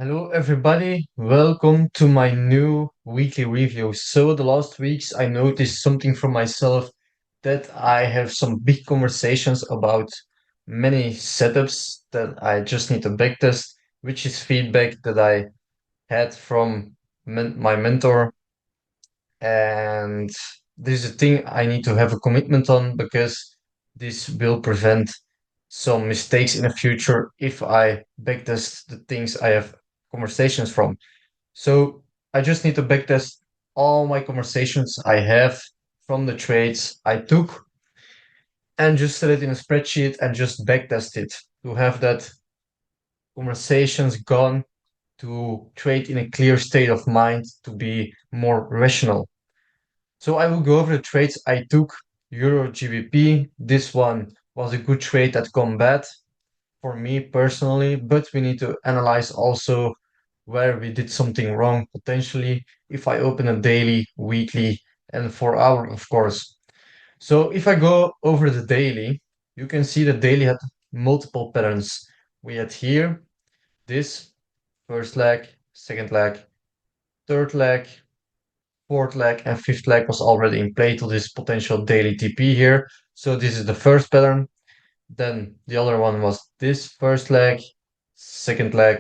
Hello, everybody. Welcome to my new weekly review. So, the last weeks I noticed something from myself that I have some big conversations about many setups that I just need to backtest, which is feedback that I had from my mentor. And this is a thing I need to have a commitment on because this will prevent some mistakes in the future if I backtest the things I have conversations from. So I just need to backtest all my conversations I have from the trades I took and just set it in a spreadsheet and just backtest it to have that conversations gone, to trade in a clear state of mind, to be more rational. So I will go over the trades I took. EURGBP, this one was a good trade that gone bad for me personally, but we need to analyze also where we did something wrong potentially if I open a daily, weekly, and 4 hour, of course. So if I go over the daily, you can see the daily had multiple patterns. We had here this first leg, second leg, third leg, fourth leg, and fifth leg was already in play to this potential daily TP here. So this is the first pattern. Then the other one was this first leg, second leg,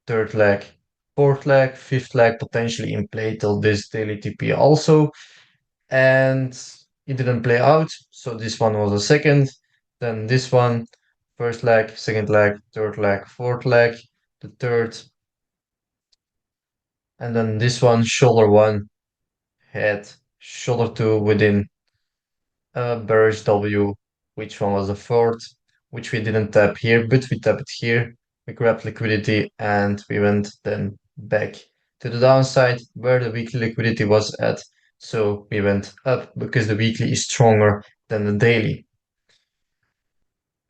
third leg, fourth leg, fifth leg potentially in play till this daily TP also. And it didn't play out. So this one was the second. Then this one, first leg, second leg, third leg, fourth leg, the third. And then this one, shoulder one, head, shoulder two within bearish W, which one was the fourth, which we didn't tap here, but we tapped here. We grabbed liquidity and we went then back to the downside where the weekly liquidity was at. So we went up because the weekly is stronger than the daily.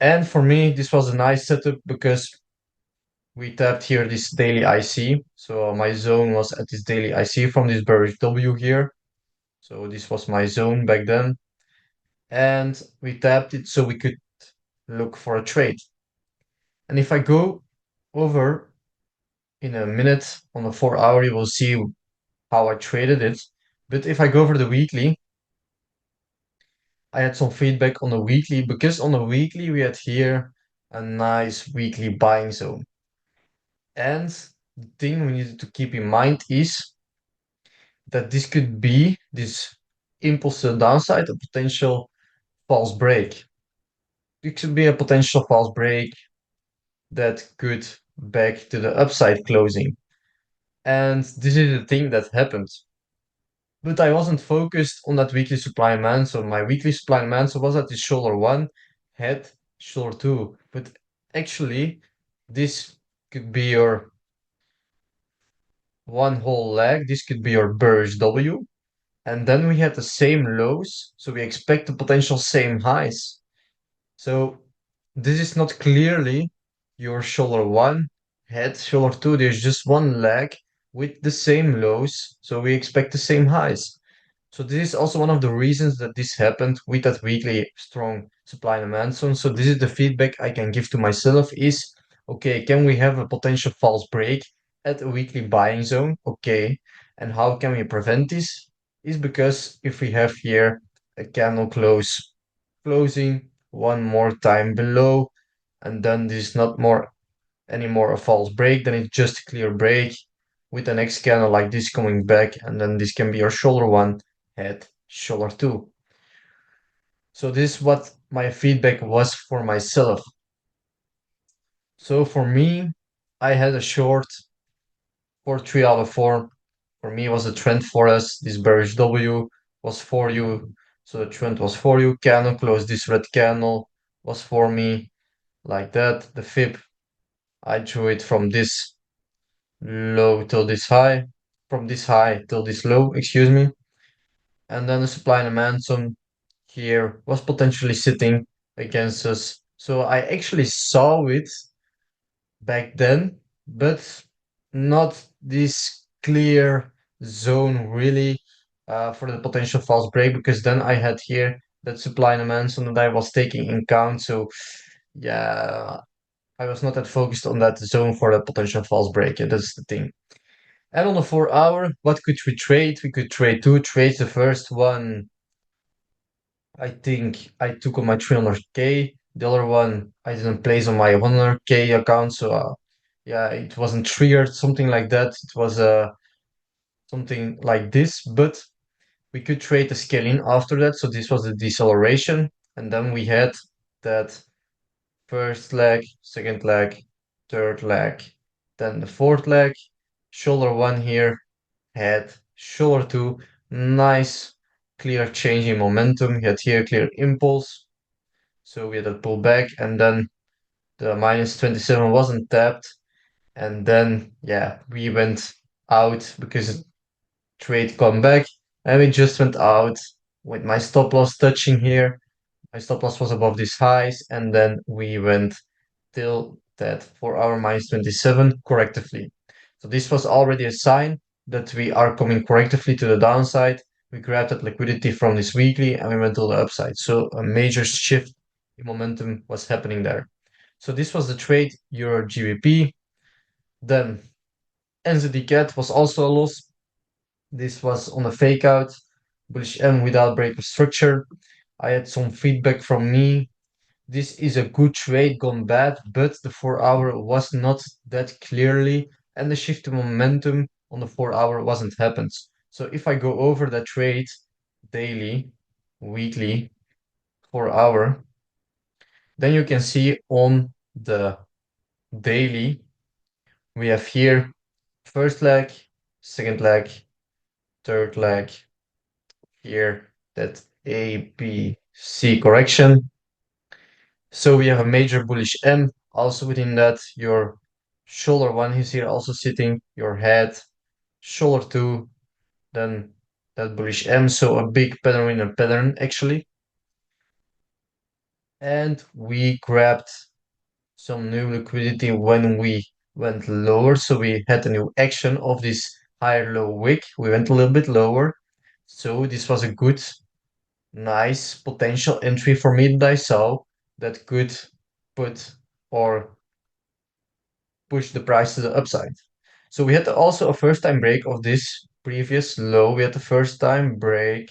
And for me, this was a nice setup because we tapped here this daily IC. So my zone was at this daily IC from this bearish W here. So this was my zone back then. And we tapped it so we could look for a trade. And if I go over in a minute on the 4 hour, you will see how I traded it. But if I go over the weekly, I had some feedback on the weekly because on the weekly we had here a nice weekly buying zone. And the thing we needed to keep in mind is that this could be this impulse to the downside, a potential false break. It could be a potential false break that could back to the upside closing. And this is the thing that happened. But I wasn't focused on that weekly supply and demand. So my weekly supply and demand was at the shoulder one, head, shoulder two. But actually, this could be your one whole leg. This could be your bearish W. And then we had the same lows. So we expect the potential same highs. So this is not clearly your shoulder one, head, shoulder two. There's just one leg with the same lows. So we expect the same highs. So this is also one of the reasons that this happened with that weekly strong supply and demand zone. So this is the feedback I can give to myself is, okay, can we have a potential false break at a weekly buying zone? Okay. And how can we prevent this? Is because if we have here a candle closing one more time below, and then this is not more anymore a false break, then it's just a clear break with the next candle like this coming back, and then this can be your shoulder one, head, shoulder two. So this is what my feedback was for myself. So for me, I had a short for 3 out of 4. For me, it was a trend for us. This bearish W was for you. So the trend was for you. Candle close, this red candle was for me like that. The fib, I drew it from this low till this high, from this high till this low, excuse me. And then the supply and demand zone here was potentially sitting against us. So I actually saw it back then, but not this clear zone really for the potential false break, because then I had here that supply and demand zone that I was taking in count. So yeah, I was not that focused on that zone for that potential false break. Yeah, that's the thing. And on the 4 hour, what could we trade? We could trade two trades. The first one, I think I took on my 300K. The other one, I didn't place on my 100K account. So, yeah, it wasn't triggered, something like that. It was something like this, but we could trade the scale in after that. So this was the deceleration. And then we had that first leg, second leg, third leg, then the fourth leg, shoulder one here, head, shoulder two, nice clear change in momentum. We had here clear impulse. So we had a pullback and then the minus 27 wasn't tapped. And then, yeah, we went out because trade come back and we just went out with my stop loss touching here. My stop loss was above these highs and then we went till that 4 hour minus 27 correctively. So this was already a sign that we are coming correctively to the downside. We grabbed that liquidity from this weekly and we went to the upside. So a major shift in momentum was happening there. So this was the trade Euro GBP. Then NZDCAD was also a loss. This was on a fake out, bullish M without break of structure. I had some feedback from me. This is a good trade gone bad, but the 4 hour was not that clearly, and the shift in momentum on the 4 hour wasn't happened. So if I go over that trade daily, weekly, 4 hour, then you can see on the daily, we have here first leg, second leg, third leg, here that A, B, C correction. So we have a major bullish M. Also within that, your shoulder one is here also sitting, your head, shoulder two, then that bullish M. So a big pattern in a pattern actually. And we grabbed some new liquidity when we went lower. So we had a new action of this higher low wick. We went a little bit lower. So this was a good nice potential entry for me that I saw that could put or push the price to the upside. So we had also a first time break of this previous low. We had the first time break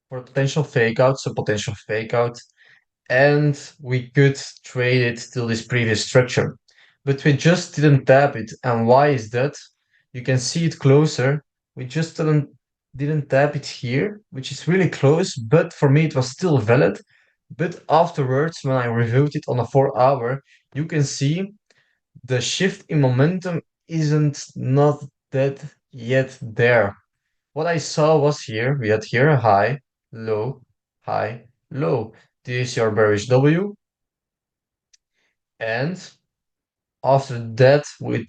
for potential fake out, so potential fake out, and we could trade it till this previous structure. But we just didn't tap it. And why is that? You can see it closer. We just didn't tap it here, which is really close, but for me it was still valid. But afterwards, when I reviewed it on a 4 hour, you can see the shift in momentum isn't not that yet there. What I saw was here, we had here a high, low, high, low. This is your bearish W. And after that, with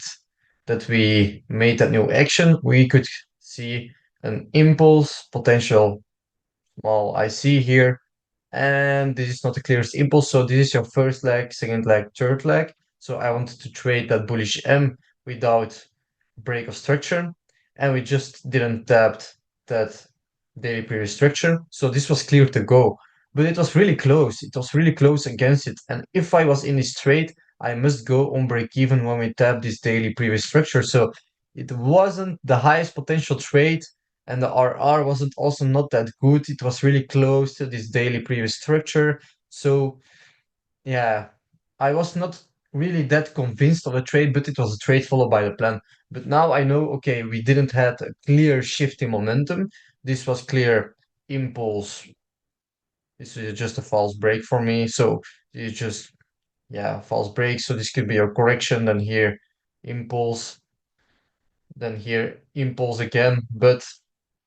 that we made that new action, we could see an impulse, potential small IC here. And this is not the clearest impulse. So this is your first leg, second leg, third leg. So I wanted to trade that bullish M without break of structure. And we just didn't tap that daily previous structure. So this was clear to go. But it was really close. It was really close against it. And if I was in this trade, I must go on break even when we tap this daily previous structure. So it wasn't the highest potential trade and the RR wasn't also not that good. It was really close to this daily previous structure. So yeah, I was not really that convinced of a trade, but it was a trade followed by the plan. But now I know, okay, we didn't have a clear shift in momentum. This was clear impulse. This is just a false break for me. So it's just, yeah, false break. So this could be a correction. Then here, impulse. Then here, impulse again. But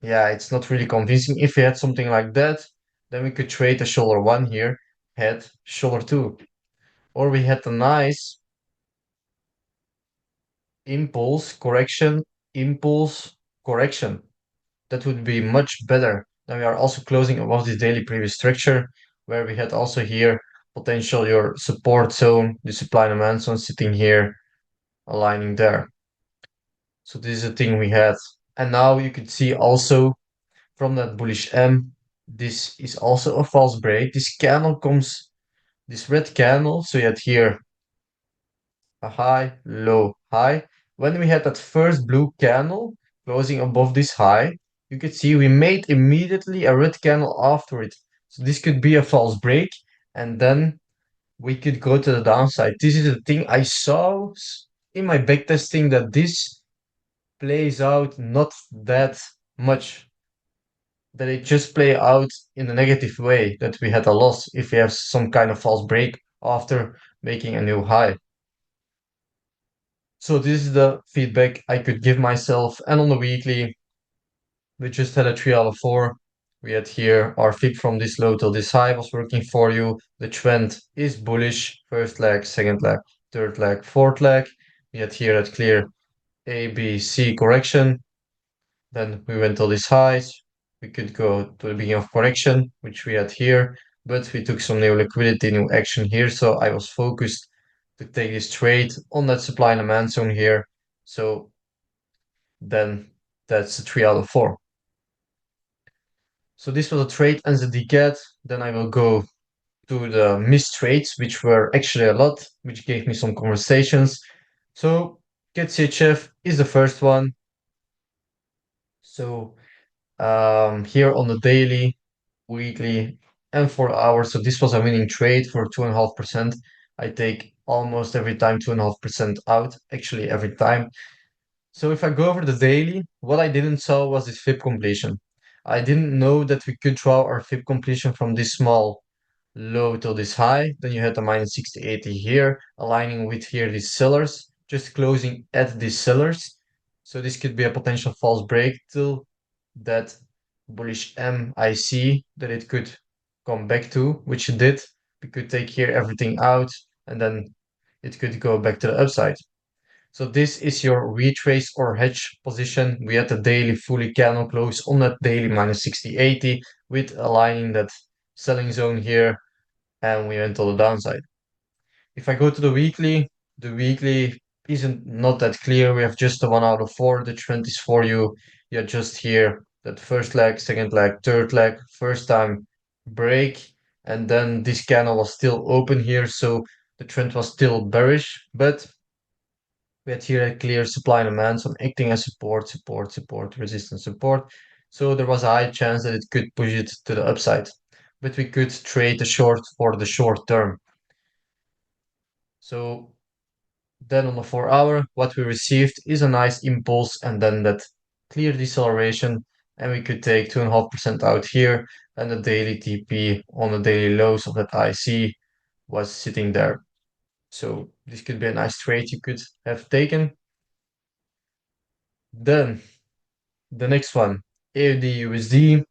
yeah, it's not really convincing. If we had something like that, then we could trade a shoulder one here, head, shoulder two. Or we had a nice impulse, correction, impulse, correction. That would be much better. Then we are also closing above this daily previous structure, where we had also here potential your support zone, the supply and demand zone sitting here, aligning there. So this is the thing we had. And now you could see also from that bullish M, this is also a false break. This candle comes this red candle. So you had here a high, low, high. When we had that first blue candle closing above this high, you could see we made immediately a red candle after it. So this could be a false break, and then we could go to the downside. This is the thing I saw in my backtesting, that this plays out not that much, that it just play out in a negative way, that we had a loss if we have some kind of false break after making a new high. So this is the feedback I could give myself. And on the weekly, we just had a 3 out of 4. We had here our fib from this low till this high was working for you. The trend is bullish. First leg, second leg, third leg, fourth leg. We had here that clear A, B, C correction. Then we went till this highs. We could go to the beginning of correction, which we had here, but we took some new liquidity, new action here. So I was focused to take this trade on that supply and demand zone here. So then that's a 3 out of 4. So this was a trade NZDCAD. Then I will go to the missed trades, which were actually a lot, which gave me some conversations. So CAD CHF is the first one. So here on the daily, weekly, and 4 hours. So this was a winning trade for 2.5%. I take almost every time 2.5% out, actually every time. So if I go over the daily, what I didn't saw was this fib completion. I didn't know that we could draw our fib completion from this small low till this high. Then you had the minus 6080 here, aligning with here these sellers, just closing at these sellers. So this could be a potential false break till that bullish M I see that it could come back to, which it did. We could take here everything out, and then it could go back to the upside. So this is your retrace or hedge position. We had the daily fully candle close on that daily minus 6080 with aligning that selling zone here, and we went to the downside. If I go to the weekly isn't not that clear. We have just a 1 out of 4. The trend is for you. You're just here. That first leg, second leg, third leg, first time break, and then this candle was still open here, so the trend was still bearish, but we had here a clear supply and demand, so acting as support, support, support, resistance, support. So there was a high chance that it could push it to the upside, but we could trade the short for the short term. So then on the 4 hour, what we received is a nice impulse and then that clear deceleration, and we could take 2.5% out here, and the daily TP on the daily lows of that IC was sitting there. So this could be a nice trade you could have taken. Then the next one, AUD USD.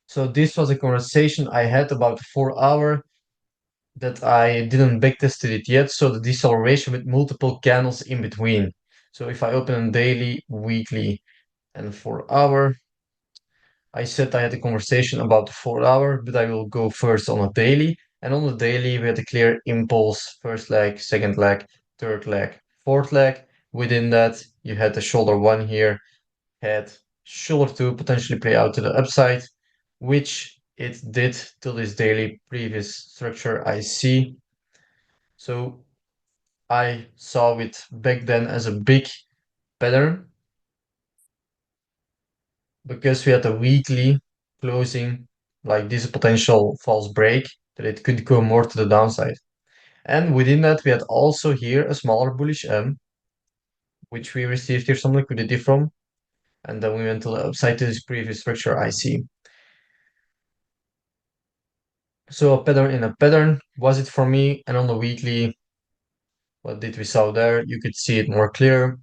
So this was a conversation I had about the 4 hour that I didn't backtested it yet. So the deceleration with multiple candles in between. So if I open a daily, weekly, and 4 hour, I said I had a conversation about the 4 hour, but I will go first on a daily. And on the daily, we had a clear impulse, first leg, second leg, third leg, fourth leg. Within that, you had the shoulder one here, had shoulder two potentially play out to the upside, which it did till this daily previous structure I see. So I saw it back then as a big pattern because we had a weekly closing like this potential false break that it could go more to the downside. And within that, we had also here a smaller bullish M, which we received here some liquidity from. And then we went to the upside to this previous structure I see. So a pattern in a pattern was it for me. And on the weekly, what did we saw there? You could see it more clear.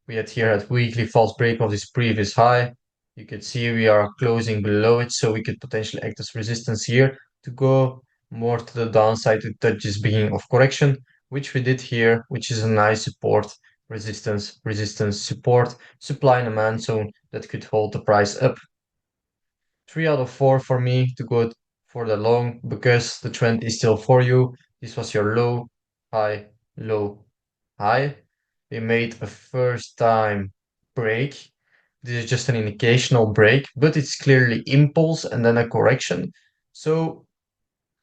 We had here at weekly false break of this previous high. You could see we are closing below it, so we could potentially act as resistance here to go more to the downside to touch this beginning of correction, which we did here, which is a nice support, resistance, resistance, support, supply and demand zone that could hold the price up. 3 out of 4 for me to go for the long because the trend is still for you. This was your low, high, low, high. We made a first time break. This is just an indicational break, but it's clearly impulse and then a correction. So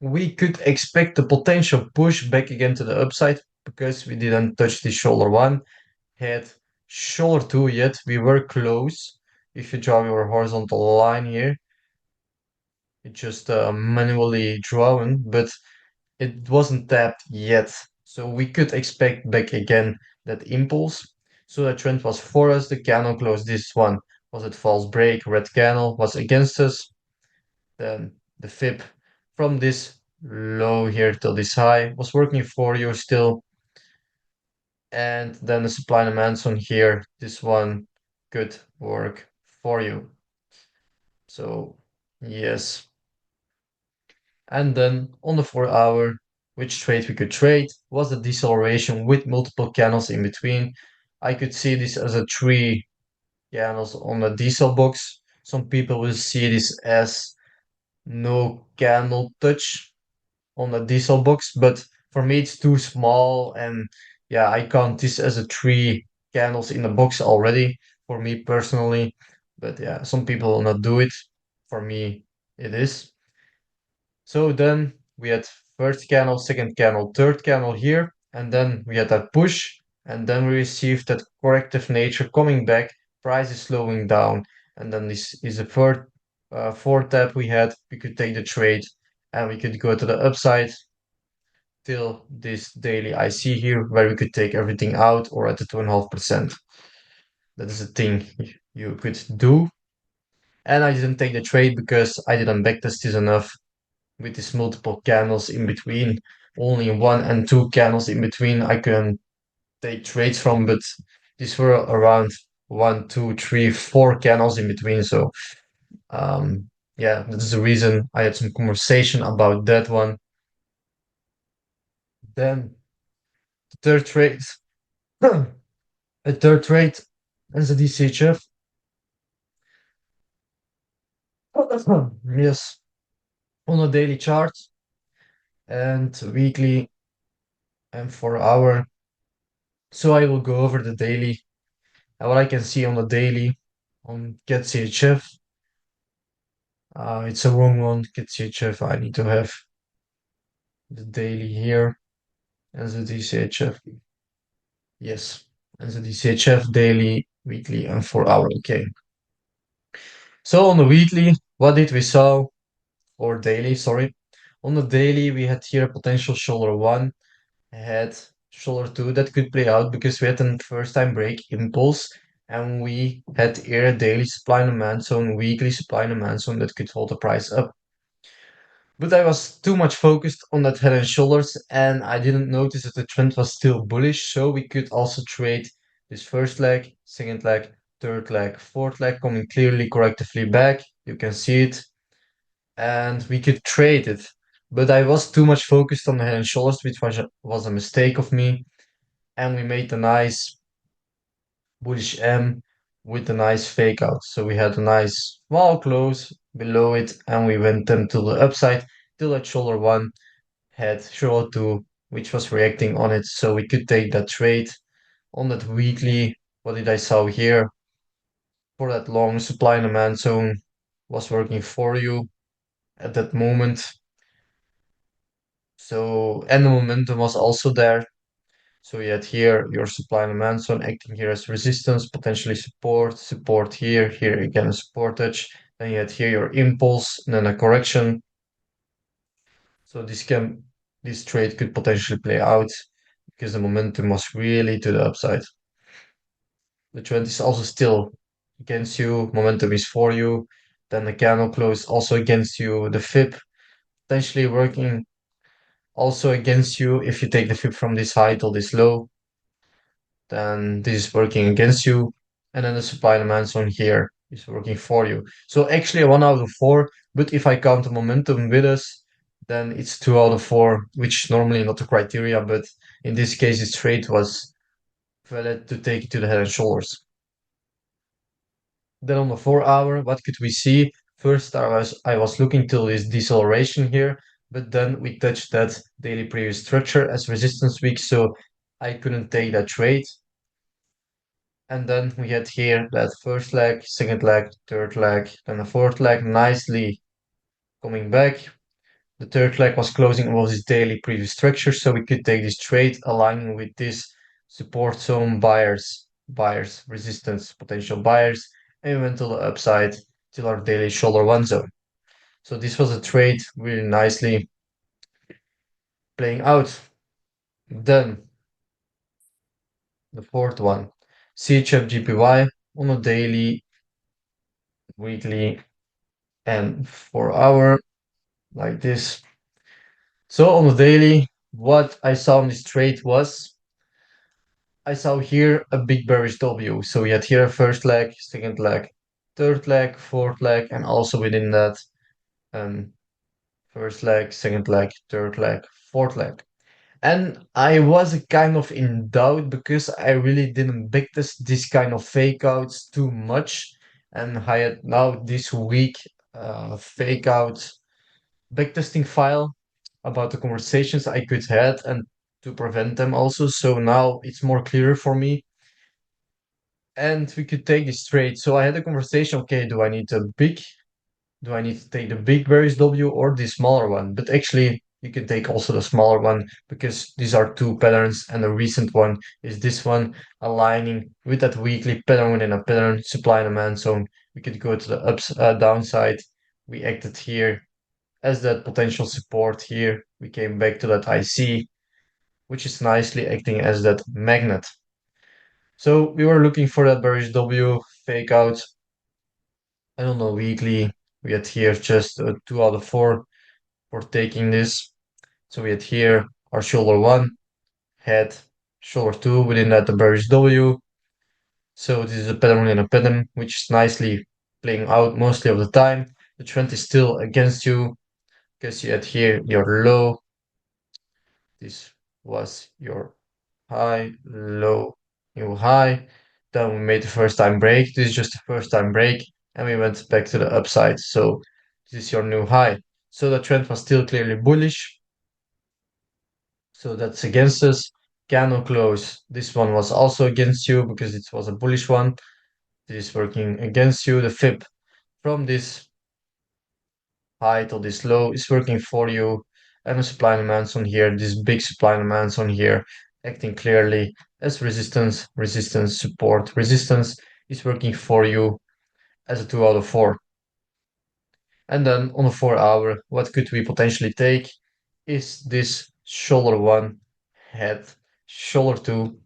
we could expect a potential push back again to the upside because we didn't touch the shoulder one, had shoulder two yet. We were close. If you draw your horizontal line here, it's just manually drawn, but it wasn't tapped yet. So we could expect back again that impulse. So the trend was for us. The candle closed this one. Was it false break? Red candle was against us. Then the fib from this low here till this high was working for you still. And then the supply and demand zone here, this one could work for you. So yes. And then on the 4 hour, which trade we could trade was the deceleration with multiple candles in between. I could see this as a three candles on the diesel box. Some people will see this as no candle touch on the diesel box, but for me it's too small, and yeah, I count this as a three candles in the box already for me personally. But yeah, some people will not do it. For me, it is. So then we had first candle, second candle, third candle here, and then we had that push, and then we received that corrective nature coming back, price is slowing down, and then this is the fourth tap we had. We could take the trade, and we could go to the upside till this daily IC here, where we could take everything out or at the 2.5%. That is a thing you could do. And I didn't take the trade because I didn't backtest this enough with these multiple candles in between. Only one and two candles in between I can take trades from, but these were around one, two, three, four candles in between. So yeah, that's the reason I had some conversation about that one. Then the third trade, a third trade as a DCHF. Yes, on a daily chart and weekly and 4 hour. So I will go over the daily and what I can see on the daily on get CHF. It's a wrong one. Get CHF. I need to have the daily here as a DCHF. Yes, as a DCHF daily, weekly, and 4 hour. Okay. So on the weekly, what did we saw? Or daily, sorry. On the daily, we had here a potential shoulder one, had shoulder two that could play out because we had a first time break impulse, and we had here a daily supply and demand zone, weekly supply and demand zone that could hold the price up. But I was too much focused on that head and shoulders, and I didn't notice that the trend was still bullish. So we could also trade this first leg, second leg, third leg, fourth leg coming clearly correctively back. You can see it, and we could trade it. But I was too much focused on the head and shoulders, which was a mistake of me. And we made a nice bullish M with a nice fake out. So we had a nice small close below it, and we went then to the upside till that shoulder one had shoulder two, which was reacting on it. So we could take that trade on that weekly. What did I saw here? For that long supply and demand zone was working for you at that moment. So, and the momentum was also there. So you had here your supply and demand zone acting here as resistance, potentially support, support here, here again a support touch. Then you had here your impulse and then a correction. So this trade could potentially play out because the momentum was really to the upside. The trend is also still against you, momentum is for you. Then the candle close also against you, the fib potentially working also against you if you take the fib from this high till this low. Then this is working against you, and then the supply and demand zone here is working for you. So actually a 1 out of 4, but if I count the momentum with us, then it's 2 out of 4, which normally not the criteria, but in this case this trade was valid to take it to the head and shoulders. Then on the 4 hour, what could we see? First I was looking till this deceleration here, but then we touched that daily previous structure as resistance week, so I couldn't take that trade. And then we had here that first leg, second leg, third leg, then the fourth leg nicely coming back. The third leg was closing above this daily previous structure, so we could take this trade aligning with this support zone buyers, resistance, potential buyers, and we went to the upside till our daily shoulder one zone. So this was a trade really nicely playing out. Then the fourth one, CHF on a daily, weekly, and 4 hour like this. So on the daily, what I saw in this trade was I saw here a big bearish W. So we had here a first leg, second leg, third leg, fourth leg, and also within that, um, first leg, second leg, third leg, fourth leg. And I was kind of in doubt because I really didn't backtest this kind of fake outs too much. And I had now this week fake out backtesting file about the conversations I could had and to prevent them also. So now it's more clear for me and we could take this straight. So I had a conversation, okay, do I need to take the big Varys W or the smaller one? But actually you can take also the smaller one because these are two patterns and the recent one is this one aligning with that weekly pattern within a pattern, supply and demand zone. We could go to the downside. We acted here as that potential support here. We came back to that IC, which is nicely acting as that magnet. So we were looking for that bearish W fake out. I don't know, weekly. We had here just 2 out of 4 for taking this. So we had here our shoulder one, head, shoulder two, within that the bearish W. So this is a pattern in a pattern, which is nicely playing out mostly of the time. The trend is still against you because you had here your low. This was your high, low, new high. Then we made the first time break. This is just the first time break, and we went back to the upside. So this is your new high. So the trend was still clearly bullish. So that's against us. Candle close. This one was also against you because it was a bullish one. This is working against you. The fib from this high to this low is working for you. And the supply and demand on here, this big supply and demand on here, acting clearly as resistance, resistance, support, resistance is working for you as a 2 out of 4. And then on a 4 hour, what could we potentially take is this shoulder one, head, shoulder two.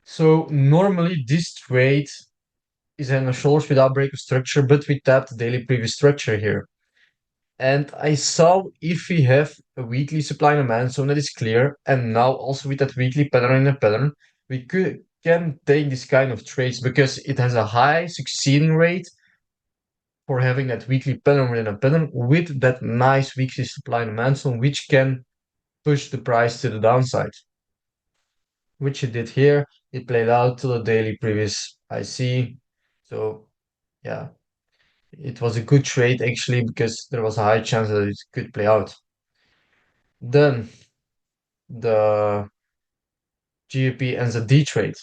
So normally this trade is in a shoulders without break of structure, but we tapped the daily previous structure here. And I saw if we have a weekly supply and demand zone that is clear, and now also with that weekly pattern in a pattern, we can take this kind of trades because it has a high succeeding rate for having that weekly pattern within a pattern with that nice weekly supply and demand zone, which can push the price to the downside. Which it did here. It played out to the daily previous IC. So yeah, it was a good trade actually because there was a high chance that it could play out. Then the GBP NZD trade.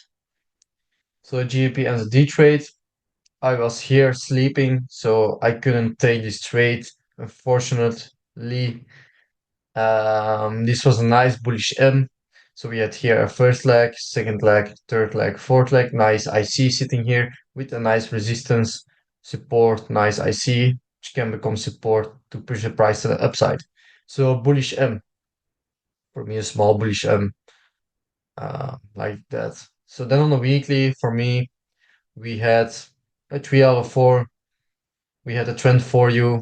So GBP NZD trade, I was here sleeping, so I couldn't take this trade, unfortunately. This was a nice bullish M. So we had here a first leg, second leg, third leg, fourth leg, nice IC sitting here with a nice resistance, support, nice IC, which can become support to push the price to the upside. So bullish M, for me a small bullish M, like that. So then on the weekly, for me, we had a 3 out of 4. We had a trend for you.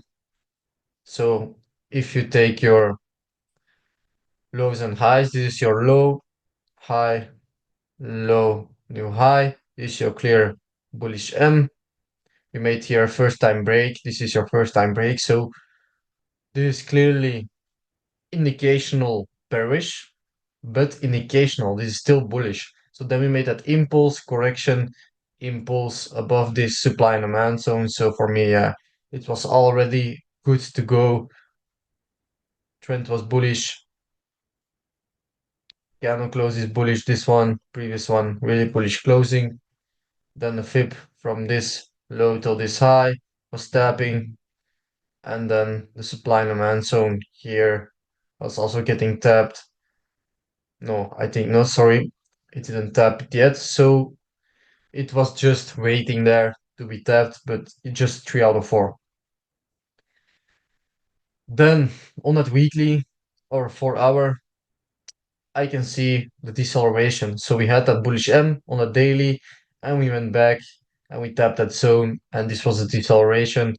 So if you take your lows and highs, this is your low, high, low, new high. This is your clear bullish M. You made here a first time break. This is your first time break. So this is clearly indicational bearish, but indicational. This is still bullish. So then we made that impulse correction, impulse above this supply and demand zone. So for me, it was already good to go. Trend was bullish. Candle close is bullish. This one, previous one, really bullish closing. Then the fib from this low till this high was tapping. and then the supply and demand zone here was also getting tapped. No, I think no, sorry, it didn't tap it yet. So it was just waiting there to be tapped, but it just 3 out of 4. Then on that weekly or 4 hour, I can see the deceleration. So we had that bullish M on a daily, and we went back and we tapped that zone, and this was a deceleration.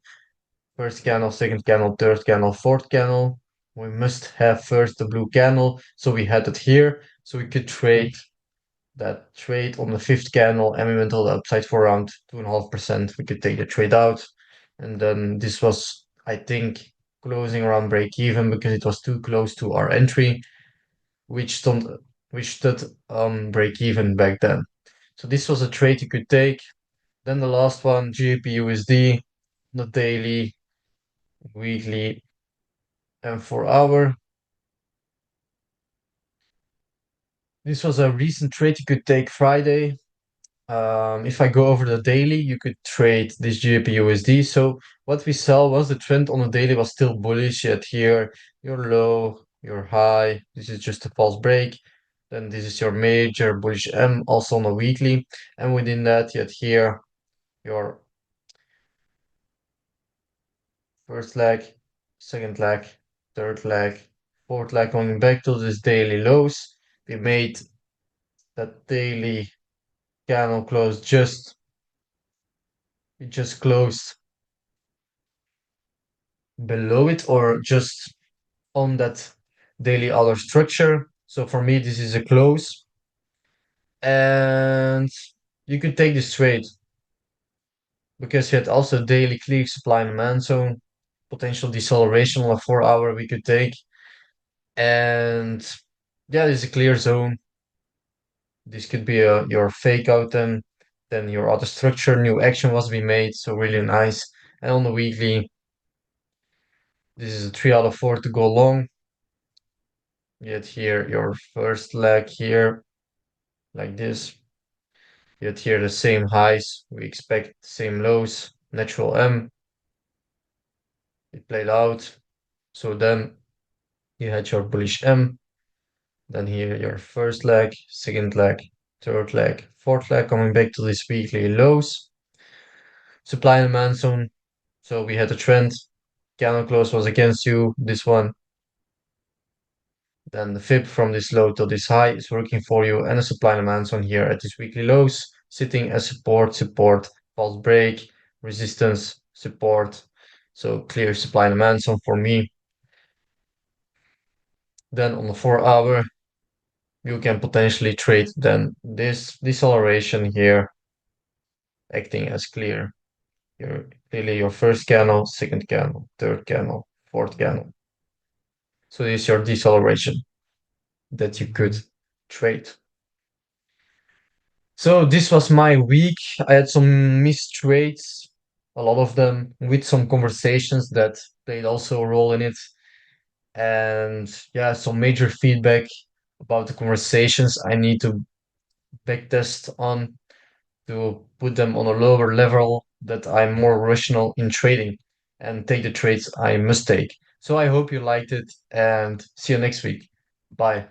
First candle, second candle, third candle, fourth candle. We must have first the blue candle. So we had it here. So we could trade that trade on the fifth candle, and we went all the upside for around 2.5%. We could take the trade out. And then this was, I think, closing around break even because it was too close to our entry, which stood break even back then. So this was a trade you could take. Then the last one, GBP/USD, the daily, weekly, and 4 hour. This was a recent trade you could take Friday. If I go over the daily, you could trade this GBP/USD. So what we saw was the trend on the daily was still bullish, yet here your low, your high. This is just a false break. Then this is your major bullish M also on a weekly. And within that, yet here your first leg, second leg, third leg, fourth leg going back to this daily lows. We made that daily candle close it just closed below it or just on that daily order structure. So for me, this is a close. And you could take this trade because you had also daily clear supply and demand zone, potential deceleration on a 4 hour we could take. And yeah, this is a clear zone. This could be your fake out then your auto structure, new action was being made, so really nice. And on the weekly, this is a 3 out of 4 to go long. Yet here your first leg here, like this. Yet here the same highs, we expect the same lows, natural M, it played out. So then you had your bullish M, then here your first leg, second leg, third leg, fourth leg coming back to these weekly lows. Supply and demand zone. So we had a trend. Candle close was against you. This one. Then the fib from this low to this high is working for you, and the supply and demand zone here at these weekly lows, sitting as support, false break, resistance, support. So clear supply and demand zone for me. Then on the 4 hour, you can potentially trade then this deceleration here, acting as clear. Clearly your first candle, second candle, third candle, fourth candle. So this is your deceleration that you could trade. So this was my week. I had some missed trades, a lot of them with some conversations that played also a role in it. And yeah, some major feedback about the conversations I need to backtest on to put them on a lower level that I'm more rational in trading and take the trades I must take. So I hope you liked it and see you next week. Bye.